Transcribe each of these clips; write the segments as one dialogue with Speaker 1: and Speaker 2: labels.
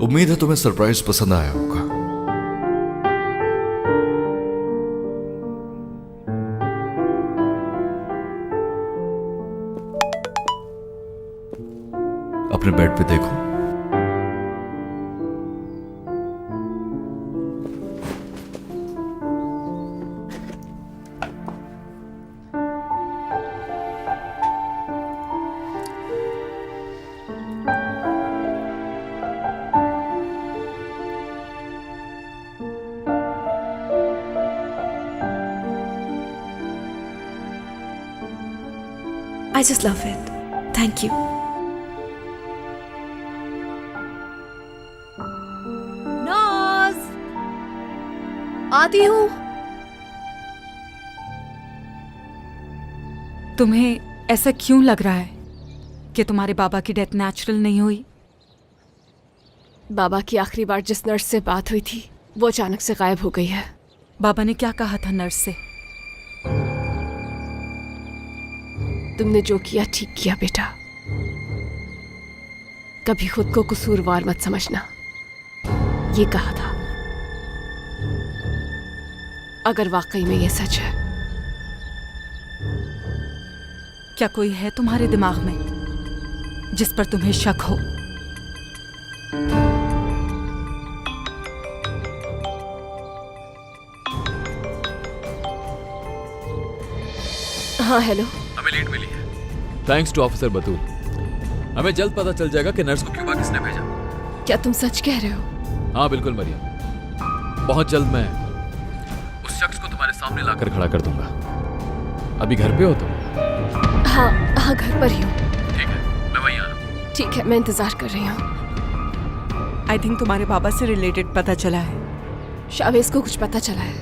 Speaker 1: उम्मीद है तुम्हें सरप्राइज पसंद आया होगा। अपने बेड पे देखो।
Speaker 2: I just love it. Thank you.
Speaker 3: नाज, आती हूँ।
Speaker 4: तुम्हें ऐसा क्यों लग रहा है कि तुम्हारे बाबा की डेथ नेचुरल नहीं हुई?
Speaker 3: बाबा की आखिरी बार जिस नर्स से बात हुई थी वो अचानक से गायब हो गई है।
Speaker 4: बाबा ने क्या कहा था नर्स से?
Speaker 3: तुमने जो किया ठीक किया बेटा। कभी खुद को कसूरवार मत समझना, ये कहा था। अगर वाकई में ये सच है।
Speaker 4: क्या कोई है तुम्हारे दिमाग में जिस पर तुम्हें शक हो?
Speaker 3: हाँ हेलो।
Speaker 5: हमें लीड मिली है थैंक्स टू ऑफिसर बतूल। हमें जल्द पता चल जाएगा कि नर्स को क्यूबा किसने भेजा।
Speaker 3: क्या तुम सच कह रहे हो?
Speaker 5: हाँ बिल्कुल मरियम, बहुत जल्द मैं उस शख्स को तुम्हारे सामने लाकर खड़ा कर दूंगा। अभी घर पे हो तुम?
Speaker 3: हाँ हाँ घर पर ही हूँ।
Speaker 5: ठीक है मैं वहीं आ रहा हूँ।
Speaker 3: ठीक है मैं इंतजार कर रही हूँ।
Speaker 4: आई थिंक तुम्हारे बाबा से रिलेटेड पता चला है।
Speaker 3: शावेज को कुछ पता चला है।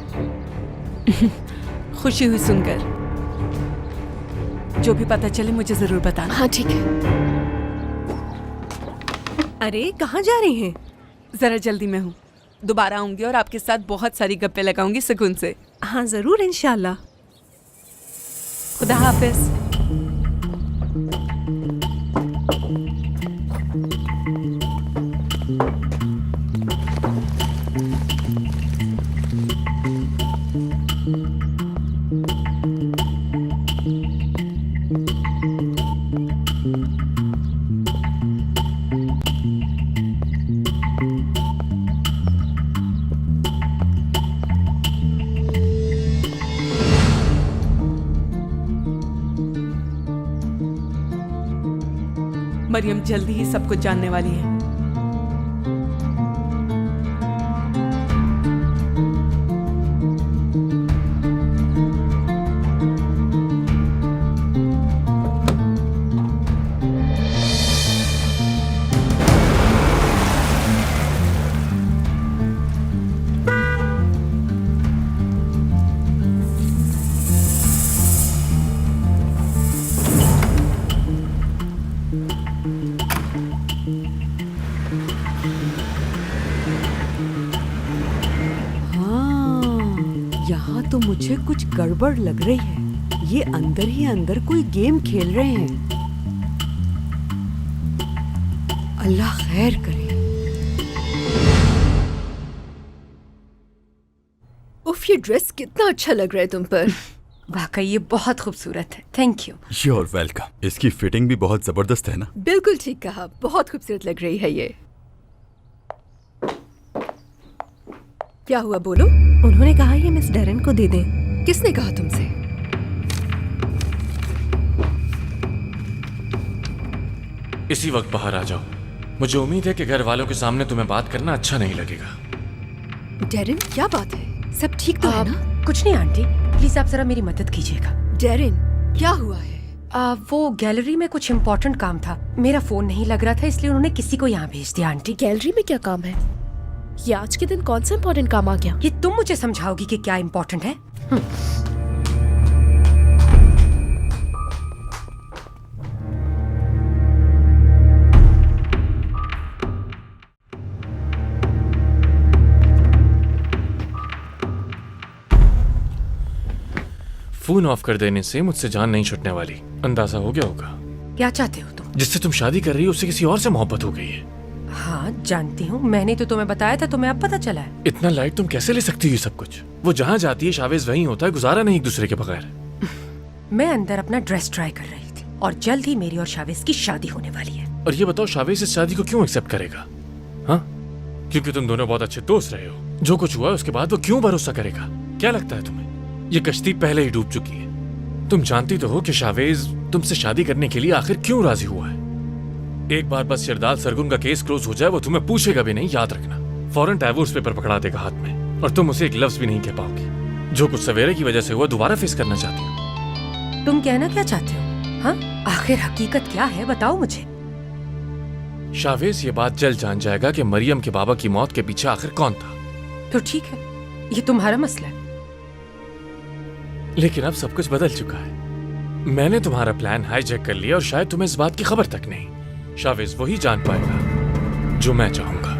Speaker 4: खुशी हुई सुनकर। जो भी पता चले मुझे जरूर बताना।
Speaker 3: हाँ ठीक है।
Speaker 4: अरे कहाँ जा रही हैं? जरा जल्दी में हूँ, दोबारा आऊंगी और आपके साथ बहुत सारी गप्पे लगाऊंगी सुकून से। हाँ जरूर इंशाल्लाह। खुदा हाफिज। मरियम जल्दी ही सब कुछ जानने वाली है।
Speaker 6: यहाँ तो मुझे कुछ गड़बड़ लग रही है। ये अंदर ही अंदर कोई गेम खेल रहे हैं। अल्लाह खैर करे।
Speaker 3: उफ ये ड्रेस कितना अच्छा लग रहा है तुम पर।
Speaker 7: वाकई ये बहुत खूबसूरत है। Thank you.
Speaker 8: Your welcome. इसकी फिटिंग भी बहुत जबरदस्त है ना?
Speaker 3: बिल्कुल ठीक कहा, बहुत खूबसूरत लग रही है ये। क्या हुआ बोलो?
Speaker 2: उन्होंने कहा ये मिस डेरेन को दे दें।
Speaker 3: किसने कहा तुमसे?
Speaker 9: इसी वक्त बाहर आ जाओ। मुझे उम्मीद है कि घर वालों के सामने तुम्हें बात करना अच्छा नहीं लगेगा।
Speaker 3: डेरेन क्या बात है? सब ठीक तो है ना?
Speaker 7: कुछ नहीं आंटी, प्लीज आप जरा मेरी मदद कीजिएगा।
Speaker 3: डेरेन क्या हुआ है?
Speaker 7: वो गैलरी में कुछ इम्पोर्टेंट काम था। मेरा फोन नहीं लग रहा था इसलिए उन्होंने किसी को यहाँ भेज दिया। आंटी
Speaker 3: गैलरी में क्या काम है? ये आज के दिन कौन सा इम्पोर्टेंट काम आ गया?
Speaker 7: ये तुम मुझे समझाओगी कि क्या इम्पोर्टेंट है?
Speaker 9: फोन ऑफ कर देने से मुझसे जान नहीं छुटने वाली, अंदाजा हो गया होगा।
Speaker 7: क्या चाहते हो तुम?
Speaker 9: जिससे तुम शादी कर रही हो उससे किसी और से मोहब्बत हो गई है।
Speaker 7: हाँ जानती हूँ, मैंने तो तुम्हें बताया था, तुम्हें अब पता चला है।
Speaker 9: इतना लाइट तुम कैसे ले सकती हो ये सब कुछ? वो जहाँ जाती है शावेज वहीं होता है, गुजारा नहीं एक दूसरे के बगैर।
Speaker 7: मैं अंदर अपना ड्रेस ट्राई कर रही थी और जल्द ही मेरी और शावेज की शादी होने वाली है।
Speaker 9: और ये बताओ शावेज इस शादी को क्यों एक्सेप्ट करेगा? हाँ, क्योंकि तुम दोनों बहुत अच्छे दोस्त रहे हो। जो कुछ हुआ उसके बाद वो क्यों भरोसा करेगा? क्या लगता है तुम्हें ये कश्ती पहले ही डूब चुकी है? तुम जानती तो हो कि शावेज तुमसे शादी करने के लिए आखिर क्यों राजी हुआ है। एक बार बस यरदाल सरगुन का केस क्लोज हो जाए, वो तुम्हें पूछेगा भी नहीं, याद रखना। फौरन डाइवोर्स पेपर पकड़ा देगा हाथ में और तुम उसे एक लफ्ज भी नहीं कह पाओगी। जो कुछ सवेरे की वजह से हुआ दोबारा फेस करना चाहती हो।
Speaker 7: तुम कहना क्या चाहते हो? हाँ, आखिर हकीकत क्या है, बताओ मुझे।
Speaker 9: शावेज ये बात जल्द जान जाएगा कि मरियम के बाबा की मौत के पीछे आखिर कौन था।
Speaker 7: तो ठीक है, ये तुम्हारा मसला है।
Speaker 9: लेकिन अब सब कुछ बदल चुका है। मैंने तुम्हारा प्लान हाईजैक कर लिया और शायद तुम्हें इस बात की खबर तक नहीं। शावेज वही जान पाएगा जो मैं चाहूंगा।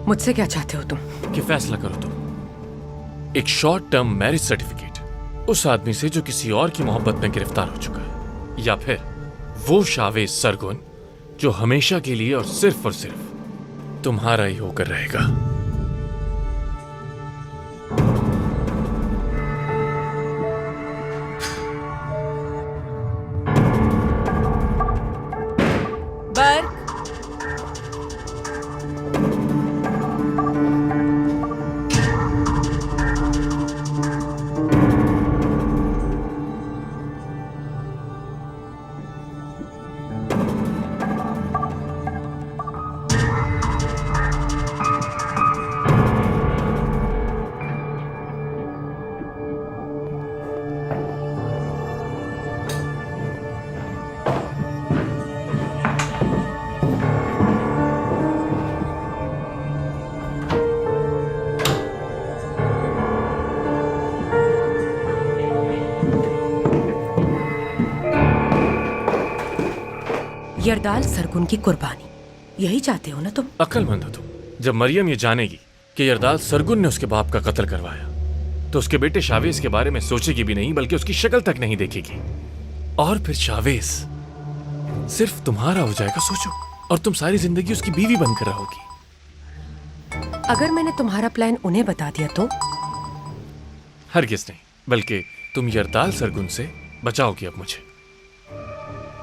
Speaker 7: मुझसे क्या चाहते हो तुम?
Speaker 9: कि फैसला करो तुम। एक शॉर्ट टर्म मैरिज सर्टिफिकेट उस आदमी से जो किसी और की मोहब्बत में गिरफ्तार हो चुका है, या फिर वो शावेज सरगुन जो हमेशा के लिए और सिर्फ तुम्हारा ही होकर रहेगा।
Speaker 4: बर्क,
Speaker 7: यरदाल सरगुन की कुर्बानी, यही चाहते हो ना तुम?
Speaker 9: अक्लमंद हो तुम। जब मरियम ये जानेगी कि यरदाल सरगुन ने उसके बाप का कत्ल करवाया, तो उसके बेटे शावेज के बारे में सोचेगी भी नहीं, बल्कि उसकी शक्ल तक नहीं देखेगी। और फिर शावेज सिर्फ तुम्हारा हो जाएगा, सोचो। और तुम सारी जिंदगी उसकी बीवी बनकर रहोगी।
Speaker 7: अगर मैंने तुम्हारा प्लान उन्हें बता दिया तो?
Speaker 9: हरगिज नहीं, बल्कि तुम यरदाल सरगुन से बचाओगी अब मुझे।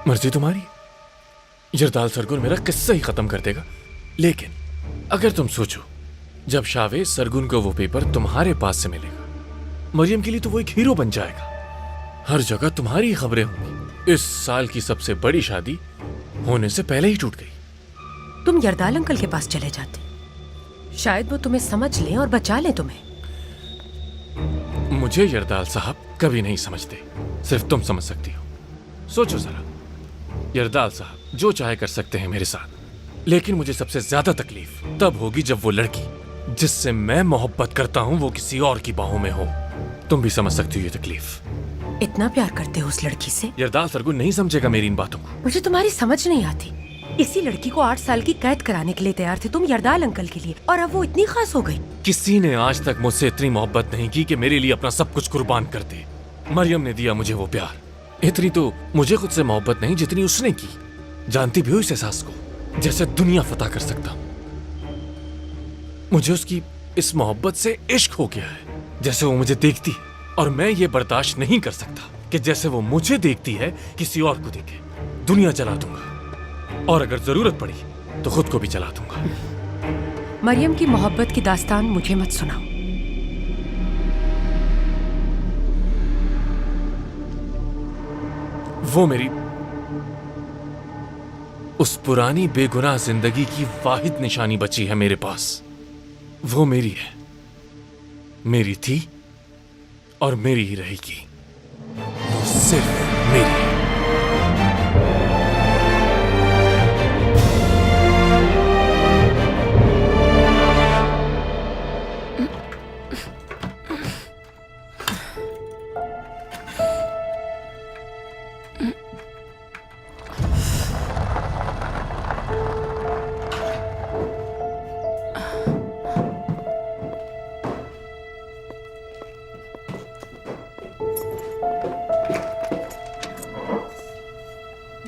Speaker 9: मर्जी तुम्हारी। यरदाल सरगुन मेरा किस्सा ही खत्म कर देगा। लेकिन अगर तुम सोचो, जब शावेज सरगुन को वो पेपर तुम्हारे पास से मिलेगा, मरियम के लिए तो वो एक हीरो बन जाएगा। हर जगह तुम्हारी खबरें होंगी। इस साल की सबसे बड़ी शादी होने से पहले ही टूट गई।
Speaker 7: तुम यरदाल अंकल के पास चले जाते, शायद वो तुम्हें समझ लें और बचा लें तुम्हें।
Speaker 9: मुझे यरदाल साहब कभी नहीं समझते, सिर्फ तुम समझ सकती हो। सोचो जरा, यरदाल साहब जो चाहे कर सकते हैं मेरे साथ, लेकिन मुझे सबसे ज्यादा तकलीफ तब होगी जब वो लड़की जिससे मैं मोहब्बत करता हूँ वो किसी और की बाहों में हो। तुम भी समझ सकती हो ये तकलीफ।
Speaker 7: इतना प्यार करते हो उस लड़की से?
Speaker 9: यरदाल सरगुन नहीं समझेगा मेरी इन बातों को।
Speaker 7: मुझे तुम्हारी समझ नहीं आती। इसी लड़की को 8 साल की कैद कराने के लिए तैयार थे तुम यरदाल अंकल के लिए, और अब वो इतनी खास हो गई।
Speaker 9: किसी ने आज तक मुझसे इतनी मोहब्बत नहीं की कि मेरे लिए अपना सब कुछ कुर्बान कर दे। मरियम ने दिया मुझे वो प्यार। इतनी तो मुझे खुद से मोहब्बत नहीं जितनी उसने की। जानती भी हो इस एहसास को, जैसे दुनिया फतह कर सकता हूं। मुझे उसकी इस मोहब्बत से इश्क हो गया है, जैसे वो मुझे देखती है। और मैं ये बर्दाश्त नहीं कर सकता कि जैसे वो मुझे देखती है किसी और को देखे। दुनिया जला दूंगा, और अगर जरूरत पड़ी तो खुद को भी जला दूंगा।
Speaker 7: मरियम की मोहब्बत की दास्तान मुझे मत सुनाओ।
Speaker 9: वो मेरी उस पुरानी बेगुनाह जिंदगी की वाहिद निशानी बची है मेरे पास। वो मेरी है, मेरी थी और मेरी ही रहेगी। वो सिर्फ मेरी है।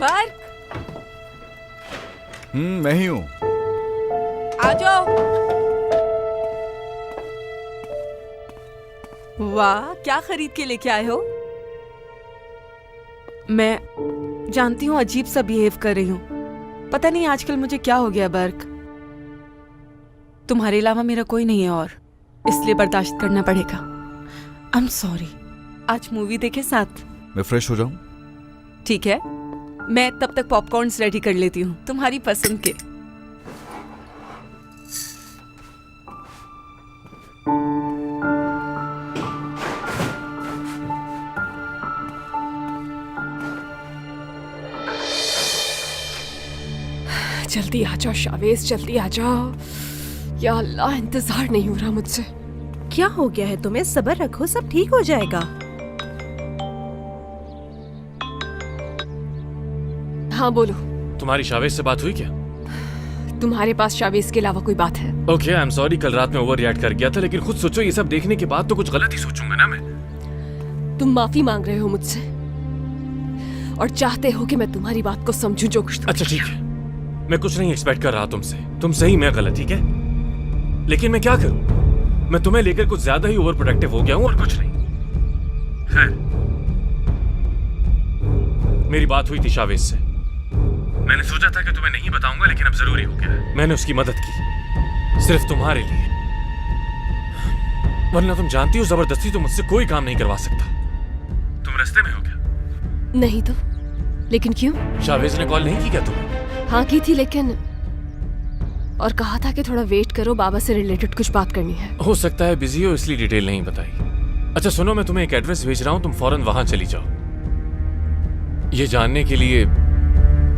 Speaker 4: बर्क,
Speaker 1: मैं ही हूँ।
Speaker 4: आ जाओ। वाह, क्या खरीद के लेके आए हो? मैं जानती हूँ अजीब सा बिहेव कर रही हूँ। पता नहीं आजकल मुझे क्या हो गया बर्क। तुम्हारे अलावा मेरा कोई नहीं है और इसलिए बर्दाश्त करना पड़ेगा। I am sorry. आज मूवी देखे साथ?
Speaker 1: मैं फ्रेश हो जाऊँ?
Speaker 4: ठीक है, मैं तब तक पॉपकॉर्न्स रेडी कर लेती हूँ तुम्हारी पसंद के।
Speaker 3: जल्दी आ जाओ शावेज, जल्दी आ जाओ। या अल्लाह, इंतजार नहीं हो रहा मुझसे।
Speaker 2: क्या हो गया है तुम्हें? सब्र रखो, सब ठीक हो जाएगा।
Speaker 3: हाँ बोलो।
Speaker 9: तुम्हारी शावेज से बात हुई क्या?
Speaker 3: तुम्हारे पास शावेज के अलावा कोई बात है?
Speaker 9: ओके, आई एम सॉरी, कल रात में ओवर रिएक्ट कर गया था, लेकिन खुद सोचो ये सब देखने के बाद तो कुछ गलत ही सोचूंगा ना मैं।
Speaker 3: तुम माफी मांग रहे हो मुझसे और चाहते हो कि मैं तुम्हारी बात को समझूं जो कुछ तुमने
Speaker 9: अच्छा ठीक
Speaker 3: किया।
Speaker 9: है, मैं कुछ नहीं एक्सपेक्ट कर रहा तुमसे। तुम सही, मैं गलत, ठीक है? लेकिन मैं क्या करूं? मैं तुम्हें लेकर कुछ ज्यादा ही ओवर प्रोटेक्टिव हो गया हूं और कुछ नहीं। खैर, मेरी बात हुई थी शावेज से। मैंने सोचा था कि तुम्हें नहीं बताऊंगा, लेकिन अब जरूरी हो गया है। मैंने उसकी मदद की, सिर्फ तुम्हारे लिए। वरना तुम जानती हो जबरदस्ती तो मुझसे कोई काम नहीं करवा सकता। तुम रास्ते में हो क्या?
Speaker 3: नहीं तो, लेकिन क्यों?
Speaker 9: शावेज ने कॉल नहीं की क्या तुम्हें?
Speaker 3: हाँ की थी, लेकिन और कहा था कि थोड़ा वेट करो, बाबा से रिलेटेड कुछ बात करनी है।
Speaker 9: हो सकता है बिजी हो इसलिए डिटेल नहीं बताई। अच्छा सुनो, मैं तुम्हें एक एड्रेस भेज रहा हूं, तुम फौरन वहां चली जाओ, ये जानने के लिए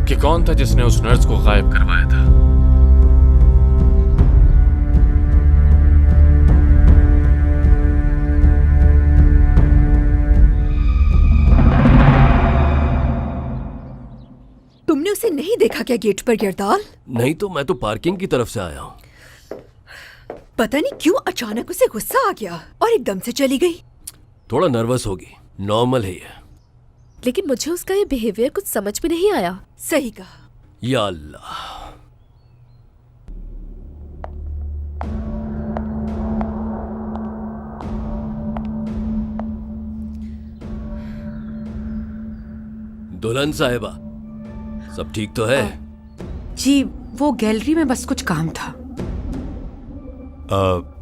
Speaker 9: कि कौन था जिसने उस नर्स को गायब करवाया था।
Speaker 2: तुमने उसे नहीं देखा क्या गेट पर यरदाल?
Speaker 10: नहीं तो मैं तो पार्किंग की तरफ से आया हूँ।
Speaker 2: पता नहीं क्यों अचानक उसे गुस्सा आ गया और एकदम से चली गई।
Speaker 10: थोड़ा नर्वस होगी, नॉर्मल है ये।
Speaker 2: लेकिन मुझे उसका ये बिहेवियर कुछ समझ में नहीं आया। सही कहा।
Speaker 10: या अल्लाह, दुल्हन साहिबा, सब ठीक तो है?
Speaker 7: जी, वो गैलरी में बस कुछ काम था।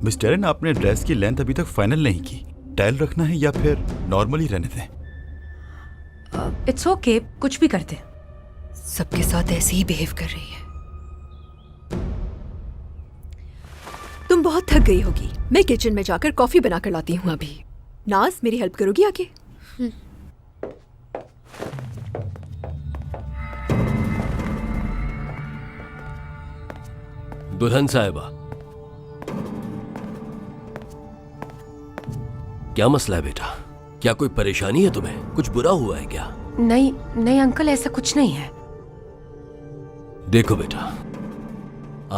Speaker 8: मिस टेरन, आपने ड्रेस की लेंथ अभी तक फाइनल नहीं की। टाइल रखना है या फिर नॉर्मली रहने दें?
Speaker 7: इट्स ओके, कुछ भी कर दे।
Speaker 2: सबके साथ ऐसे ही बिहेव कर रही है। तुम बहुत थक गई होगी, मैं किचन में जाकर कॉफी बनाकर लाती हूँ अभी। नाज, मेरी हेल्प करोगी आके?
Speaker 10: दुल्हन साहिबा, क्या मसला है बेटा? क्या कोई परेशानी है तुम्हें? कुछ बुरा हुआ है क्या?
Speaker 7: नहीं नहीं अंकल, ऐसा कुछ नहीं है।
Speaker 10: देखो बेटा,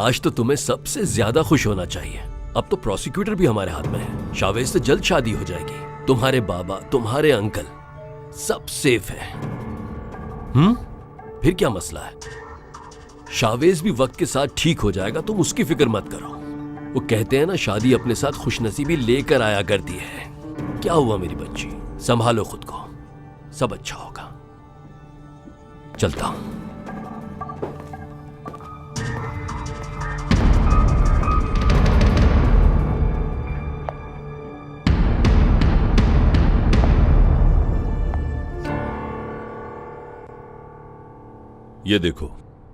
Speaker 10: आज तो तुम्हें सबसे ज्यादा खुश होना चाहिए। अब तो प्रोसिक्यूटर भी हमारे हाथ में है। शावेज से जल्द शादी हो जाएगी। तुम्हारे बाबा, तुम्हारे अंकल सब सेफ हैं। फिर क्या मसला है? शावेज भी वक्त के साथ ठीक हो जाएगा, तुम उसकी फिक्र मत करो। वो कहते हैं ना, शादी अपने साथ खुशनसीबी लेकर आया करती है। क्या हुआ मेरी बच्ची, संभालो खुद को, सब अच्छा होगा। चलता हूं।
Speaker 5: ये देखो,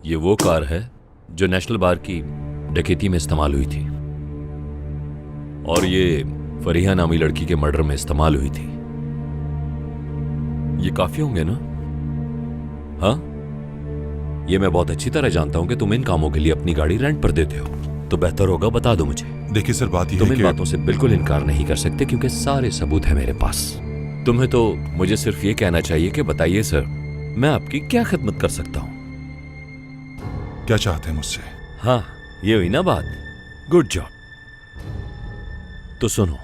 Speaker 5: ये वो कार है जो नेशनल बार की डकैती में इस्तेमाल हुई थी और ये फरीहा नामी लड़की के मर्डर में इस्तेमाल हुई थी। ये काफी होंगे ना? हाँ, ये मैं बहुत अच्छी तरह जानता हूं कि तुम इन कामों के लिए अपनी गाड़ी रेंट पर देते हो, तो बेहतर होगा बता दो मुझे।
Speaker 8: देखिए सर, बात यह
Speaker 5: तुम
Speaker 8: है
Speaker 5: इन
Speaker 8: कि
Speaker 5: बातों से बिल्कुल इनकार नहीं कर सकते क्योंकि सारे सबूत है मेरे पास। तुम्हें तो मुझे सिर्फ ये कहना चाहिए कि बताइए सर, मैं आपकी क्या खिदमत कर सकता हूं?
Speaker 8: क्या चाहते हैं मुझसे?
Speaker 5: हाँ, ये हुई ना बात। Good job. तो सुनो,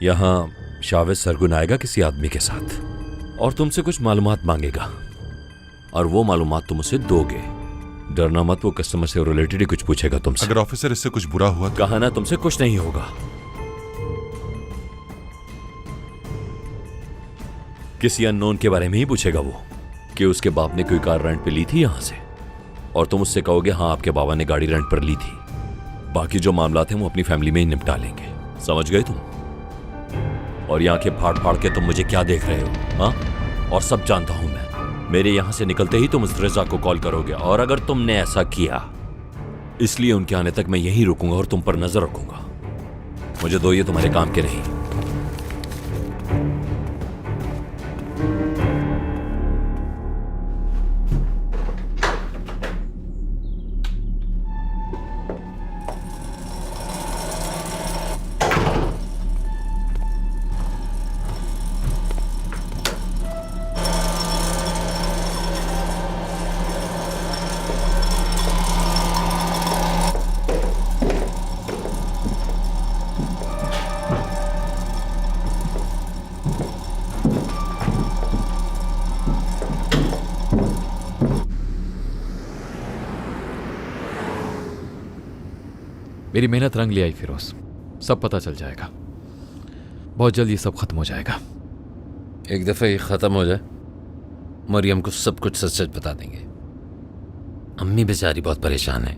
Speaker 5: यहां शावेज सरगुन आएगा किसी आदमी के साथ और तुमसे कुछ मालूमात मांगेगा और वो मालूमात तुम उसे दोगे। डरना मत, वो कस्टमर से रिलेटेड ही कुछ पूछेगा तुमसे।
Speaker 8: अगर ऑफिसर इससे कुछ बुरा हुआ तो?
Speaker 5: कहा ना तुमसे कुछ नहीं होगा। किसी अननोन के बारे में ही पूछेगा वो कि उसके बाप ने कोई कार रेंट पे ली थी यहां से, और तुम उससे कहोगे हाँ आपके बाबा ने गाड़ी रेंट पर ली थी। बाकी जो मामला थे वो अपनी फैमिली में ही निपटा लेंगे। समझ गए तुम? और यहाँ के फाड़ फाड़ के तुम मुझे क्या देख रहे हो? हाँ, और सब जानता हूं मैं। मेरे यहां से निकलते ही तुम उस रजा को कॉल करोगे, और अगर तुमने ऐसा किया, इसलिए उनके आने तक मैं यहीं रुकूंगा और तुम पर नजर रखूंगा। मुझे दो, ये तुम्हारे काम के नहीं।
Speaker 11: मेरी मेहनत रंग ले आई फिरोज, सब पता चल जाएगा। बहुत जल्द ये सब खत्म हो जाएगा।
Speaker 12: एक दफे ये खत्म हो जाए, मरियम को सब कुछ सच सच बता देंगे। अम्मी बेचारी बहुत परेशान है,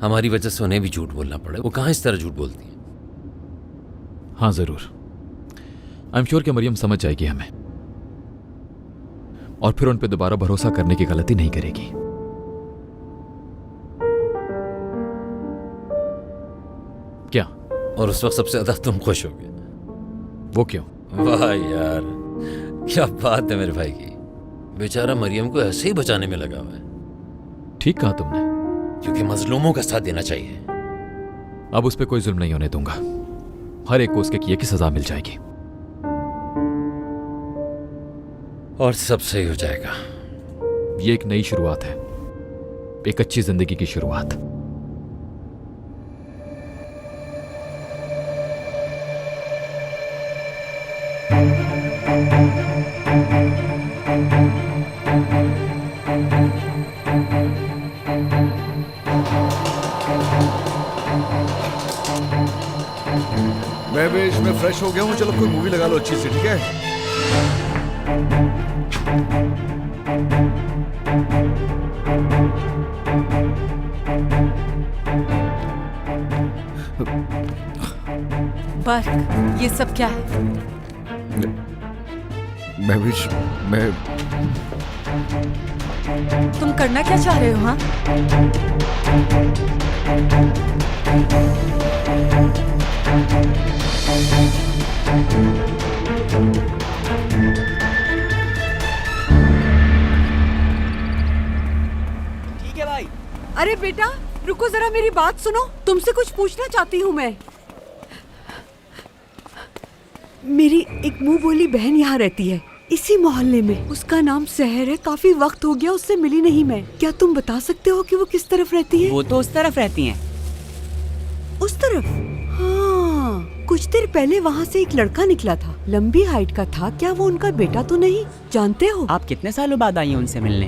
Speaker 12: हमारी वजह से उन्हें भी झूठ बोलना पड़े। वो कहाँ इस तरह झूठ बोलती है?
Speaker 11: हाँ जरूर, आई एम श्योर कि मरियम समझ जाएगी हमें, और फिर उन पे दोबारा भरोसा करने की गलती नहीं करेगी। क्या?
Speaker 12: और उस वक्त सबसे ज्यादा तुम खुश हो गए।
Speaker 11: वो क्यों?
Speaker 12: वाह यार, क्या बात है मेरे भाई की। बेचारा मरियम को ऐसे ही बचाने में लगा हुआ है।
Speaker 11: ठीक कहा तुमने,
Speaker 12: क्योंकि मजलूमों का साथ देना चाहिए।
Speaker 11: अब उस पर कोई जुल्म नहीं होने दूंगा। हर एक को उसके किए की सजा मिल जाएगी,
Speaker 12: और सब सही हो जाएगा।
Speaker 11: ये एक नई शुरुआत है, एक अच्छी जिंदगी की शुरुआत।
Speaker 1: मैं फ्रेश हो गया हूँ, चलो कोई मूवी लगा लो अच्छी सी, ठीक है?
Speaker 4: बर्क, ये सब क्या है?
Speaker 1: मैं
Speaker 4: तुम करना क्या चाह रहे हो? हाँ,
Speaker 6: ठीक है भाई। अरे बेटा रुको जरा, मेरी बात सुनो, तुमसे कुछ पूछना चाहती हूँ मैं। मेरी एक मुंह बोली बहन यहाँ रहती है, इसी मोहल्ले में। उसका नाम सहर है। काफी वक्त हो गया उससे मिली नहीं मैं। क्या तुम बता सकते हो कि वो किस तरफ रहती है?
Speaker 13: वो तो उस तरफ रहती हैं।
Speaker 6: उस तरफ? हाँ, कुछ देर पहले वहाँ से एक लड़का निकला था, लंबी हाइट का था। क्या वो उनका बेटा तो नहीं? जानते हो?
Speaker 13: आप कितने सालों बाद आई हैं उनसे मिलने?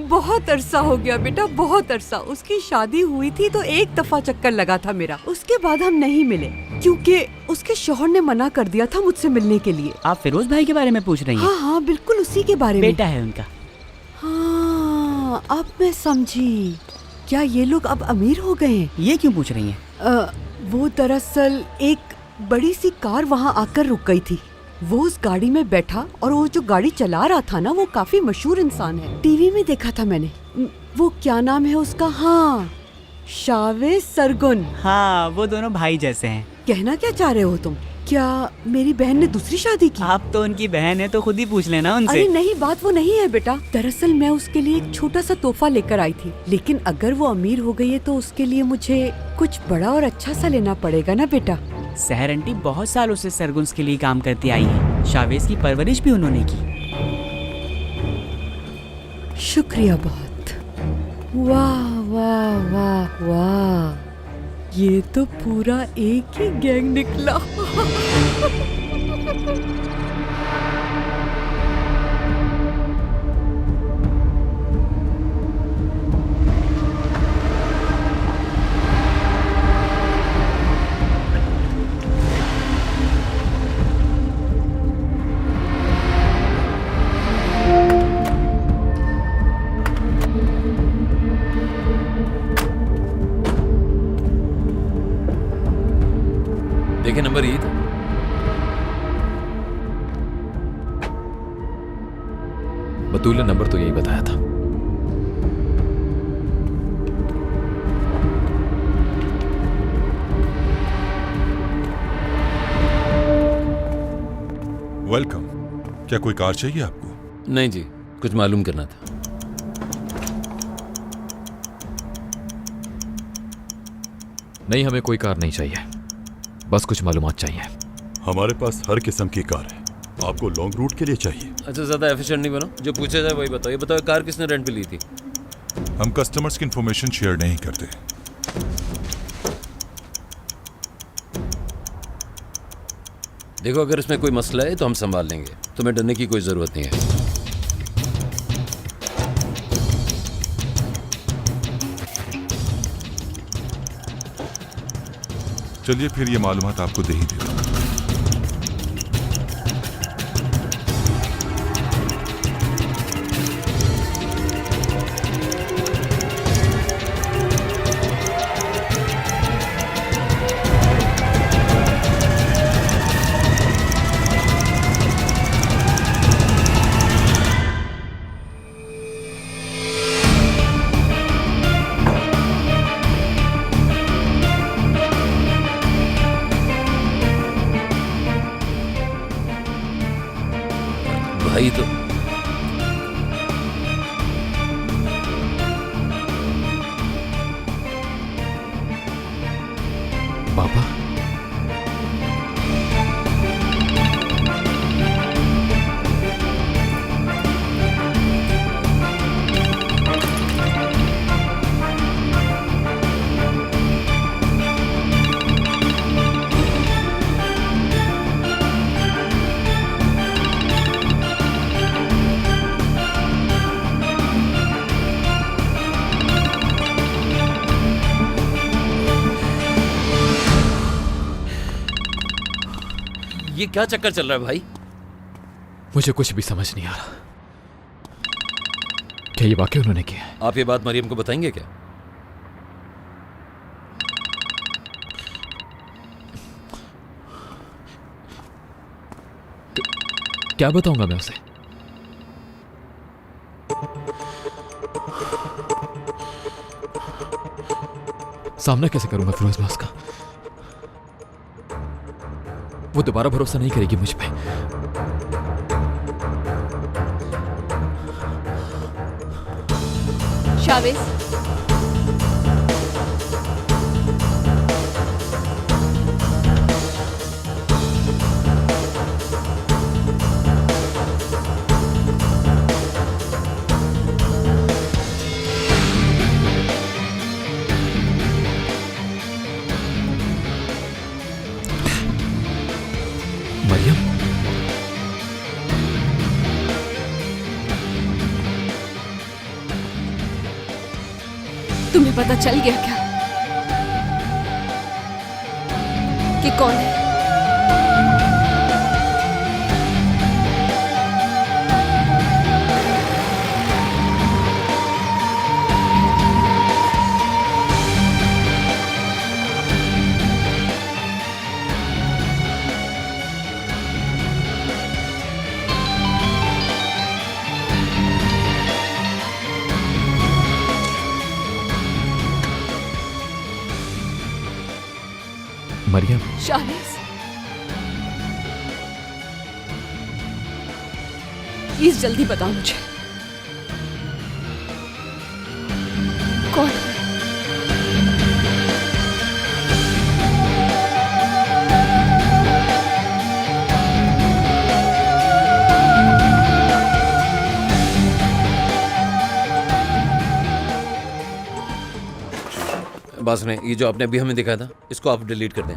Speaker 6: बहुत अरसा हो गया बेटा, बहुत अरसा। उसकी शादी हुई थी तो एक दफा चक्कर लगा था मेरा, उसके बाद हम नहीं मिले क्योंकि उसके शौहर ने मना कर दिया था मुझसे मिलने के लिए।
Speaker 13: आप फिरोज भाई के बारे में पूछ रही हैं?
Speaker 6: हाँ हाँ बिल्कुल उसी के बारे में।
Speaker 13: बेटा है उनका।
Speaker 6: हाँ अब मैं समझी। क्या ये लोग अब अमीर हो गए हैं?
Speaker 13: ये क्यों पूछ रही हैं?
Speaker 6: वो दरअसल एक बड़ी सी कार वहाँ आकर रुक गई थी। वो उस गाड़ी में बैठा और वो जो गाड़ी चला रहा था ना, वो काफी मशहूर इंसान है, टीवी में देखा था मैंने। वो क्या नाम है उसका? हाँ, शावेज सरगुन।
Speaker 13: हाँ, वो दोनों भाई जैसे हैं।
Speaker 6: कहना क्या चाह रहे हो तुम? क्या मेरी बहन ने दूसरी शादी की?
Speaker 13: आप तो उनकी बहन है तो खुद ही पूछ लेना उनसे।
Speaker 6: अरे नहीं, बात वो नहीं है बेटा। दरअसल मैं उसके लिए एक छोटा सा तोहफा लेकर आई थी, लेकिन अगर वो अमीर हो गई है तो उसके लिए मुझे कुछ बड़ा और अच्छा सा लेना पड़ेगा ना बेटा।
Speaker 13: सहर आंटी बहुत सालों से सरगुन्स के लिए काम करती आई है। शावेज की परवरिश भी उन्होंने की।
Speaker 6: शुक्रिया बहुत। वाह वाह वाह वाह, ये तो पूरा एक ही गैंग निकला।
Speaker 12: नंबर यही था।
Speaker 11: बतूल ने नंबर तो यही बताया था।
Speaker 14: वेलकम। क्या कोई कार चाहिए आपको?
Speaker 12: नहीं जी, कुछ मालूम करना था।
Speaker 11: नहीं, हमें कोई कार नहीं चाहिए, बस कुछ मालूमात चाहिए।
Speaker 8: हमारे पास हर किस्म की कार है। आपको लॉन्ग रूट के लिए चाहिए?
Speaker 12: अच्छा, ज्यादा एफिशिएंट नहीं बनो, जो पूछा जाए वही बताओ। ये बताओ, कार किसने रेंट पे ली थी?
Speaker 14: हम कस्टमर्स की इंफॉर्मेशन शेयर नहीं करते।
Speaker 12: देखो, अगर इसमें कोई मसला है तो हम संभाल लेंगे, तुम्हें डरने की कोई जरूरत नहीं है।
Speaker 14: चलिए फिर ये मालूमात आपको दे ही देता हूं।
Speaker 12: भाई तो
Speaker 11: पापा,
Speaker 12: ये क्या चक्कर चल रहा है भाई?
Speaker 11: मुझे कुछ भी समझ नहीं आ रहा। क्या ये वाकई उन्होंने किया है?
Speaker 12: आप ये बात मरियम को बताएंगे क्या?
Speaker 11: क्या बताऊंगा मैं उसे? सामना कैसे करूंगा फिरोज मैं उसका? वो दोबारा भरोसा नहीं करेगी मुझ पे।
Speaker 3: शावेज,
Speaker 11: मरियम,
Speaker 3: तुम्हें पता चल गया क्या कि कौन है?
Speaker 11: मरियम,
Speaker 3: शावेज, प्लीज जल्दी बताओ मुझे कौन है?
Speaker 12: बात सुने, ये जो आपने अभी हमें दिखाया था, इसको आप डिलीट कर दें।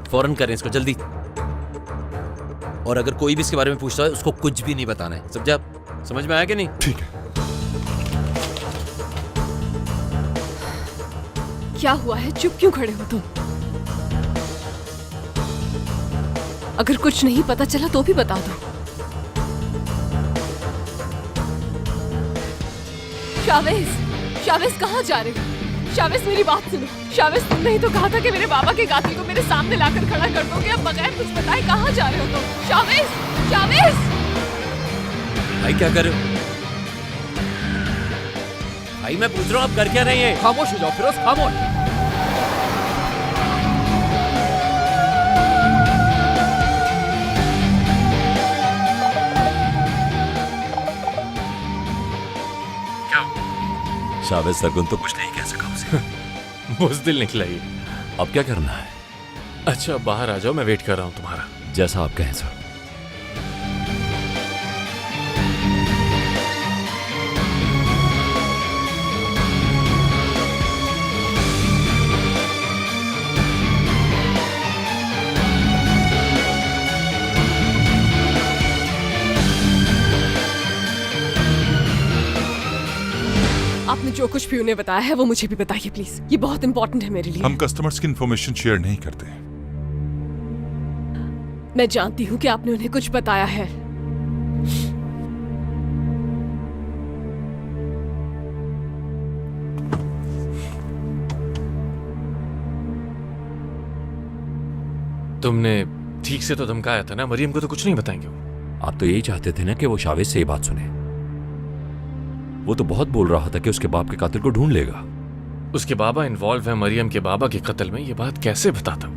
Speaker 12: फौरन करें इसको, जल्दी। और अगर कोई भी इसके बारे में पूछता है, उसको कुछ भी नहीं बताना है। समझे आप? समझ में आया कि नहीं?
Speaker 14: ठीक है।
Speaker 3: क्या हुआ है? चुप क्यों खड़े हो तुम? अगर कुछ नहीं पता चला तो भी बता दो। शावेज, शावेज कहाँ जा रहे हो? शावेस मेरी बात सुनो। शावेस तुमने ही तो कहा था कि मेरे बाबा के कातिल को मेरे सामने लाकर खड़ा कर दोगे। अब बगैर कुछ बताए कहाँ जा रहे हो तुम? Chavez, Chavez!
Speaker 12: भाई क्या कर रहे हो? भाई मैं पूछ रहा हूँ आप कर क्या रही हैं?
Speaker 11: खामोश हो जाओ फिरोज, खामोश।
Speaker 5: शावेज सरगुन तो कुछ नहीं कह सका उसे।
Speaker 9: बुज़दिल निकला ये।
Speaker 5: अब क्या करना है?
Speaker 9: अच्छा बाहर आ जाओ, मैं वेट कर रहा हूँ तुम्हारा।
Speaker 5: जैसा आप कहें सर।
Speaker 3: आपने जो कुछ भी उन्हें बताया है वो मुझे भी बताइए प्लीज। ये बहुत इंपॉर्टेंट है मेरे लिए।
Speaker 14: हम कस्टमर्स की इंफॉर्मेशन शेयर नहीं करते।
Speaker 3: मैं जानती हूँ कि आपने उन्हें कुछ बताया है।
Speaker 9: तुमने ठीक से तो धमकाया था ना, मरियम को तो कुछ नहीं बताएंगे वो।
Speaker 5: आप तो यही चाहते थे ना कि वो शावेज से ये बात सुने। वो तो बहुत बोल रहा था कि उसके बाप के कातिल को ढूंढ लेगा।
Speaker 9: उसके बाबा इन्वॉल्व है मरियम के बाबा के कत्ल में, ये बात कैसे बताता हूं?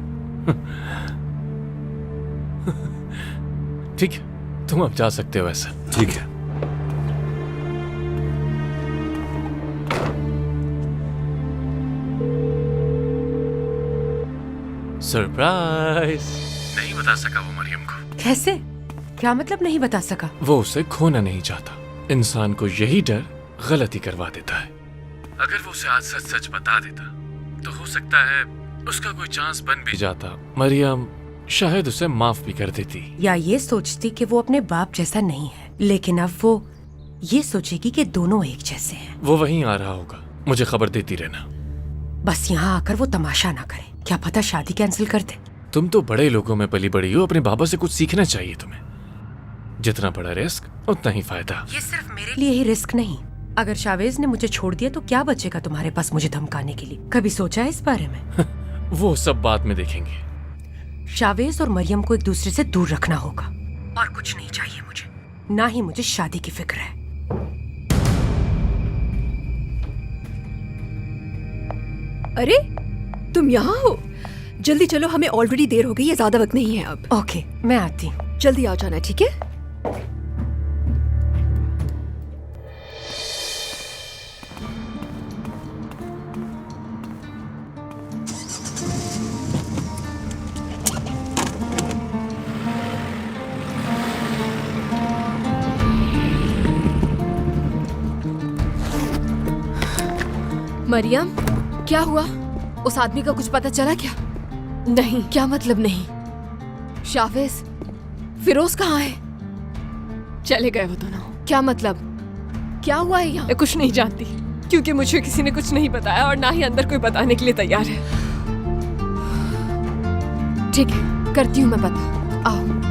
Speaker 9: ठीक है, तुम अब जा सकते हो ऐसा।
Speaker 5: ठीक है।
Speaker 9: सरप्राइज! नहीं बता सका वो मरियम को।
Speaker 7: कैसे? क्या मतलब नहीं बता सका?
Speaker 9: वो उसे खोना नहीं चाहता। इंसान को यही डर गलती करवा देता है। अगर वो उसे आज सच सच बता देता तो हो सकता है उसका कोई चांस बन भी जाता। मरियम शायद उसे माफ भी कर देती,
Speaker 7: या ये सोचती कि वो अपने बाप जैसा नहीं है, लेकिन अब वो ये सोचेगी कि दोनों एक जैसे हैं।
Speaker 9: वो वहीं आ रहा होगा, मुझे खबर देती रहना।
Speaker 7: बस यहाँ आकर वो तमाशा ना करे, क्या पता शादी कैंसिल कर दे।
Speaker 9: तुम तो बड़े लोगों में पली बड़ी हो, अपने बाबा से कुछ सीखना चाहिए तुम्हें। जितना बड़ा रिस्क उतना ही फायदा।
Speaker 7: ये सिर्फ मेरे लिए ही रिस्क नहीं, अगर शावेज ने मुझे छोड़ दिया तो क्या बचेगा तुम्हारे पास मुझे धमकाने के लिए? कभी सोचा है इस बारे में?
Speaker 9: वो सब बाद में देखेंगे।
Speaker 7: शावेज और मरियम को एक दूसरे से दूर रखना होगा, और कुछ नहीं चाहिए मुझे, ना ही मुझे शादी की फिक्र है।
Speaker 2: अरे तुम यहाँ हो? जल्दी चलो, हमें ऑलरेडी देर हो गई है, ज्यादा वक्त नहीं है अब।
Speaker 7: ओके, मैं आती हूँ।
Speaker 2: जल्दी आ जाना, ठीक है?
Speaker 3: मरियम, क्या हुआ? उस आदमी का कुछ पता चला क्या? नहीं। क्या मतलब नहीं? शावेज, फिरोज कहाँ है? चले गए वो दोनों। क्या मतलब? क्या हुआ है यहाँ? मैं कुछ नहीं जानती, क्योंकि मुझे किसी ने कुछ नहीं बताया और ना ही अंदर कोई बताने के लिए तैयार है। ठीक है, करती हूँ मैं पता। आओ।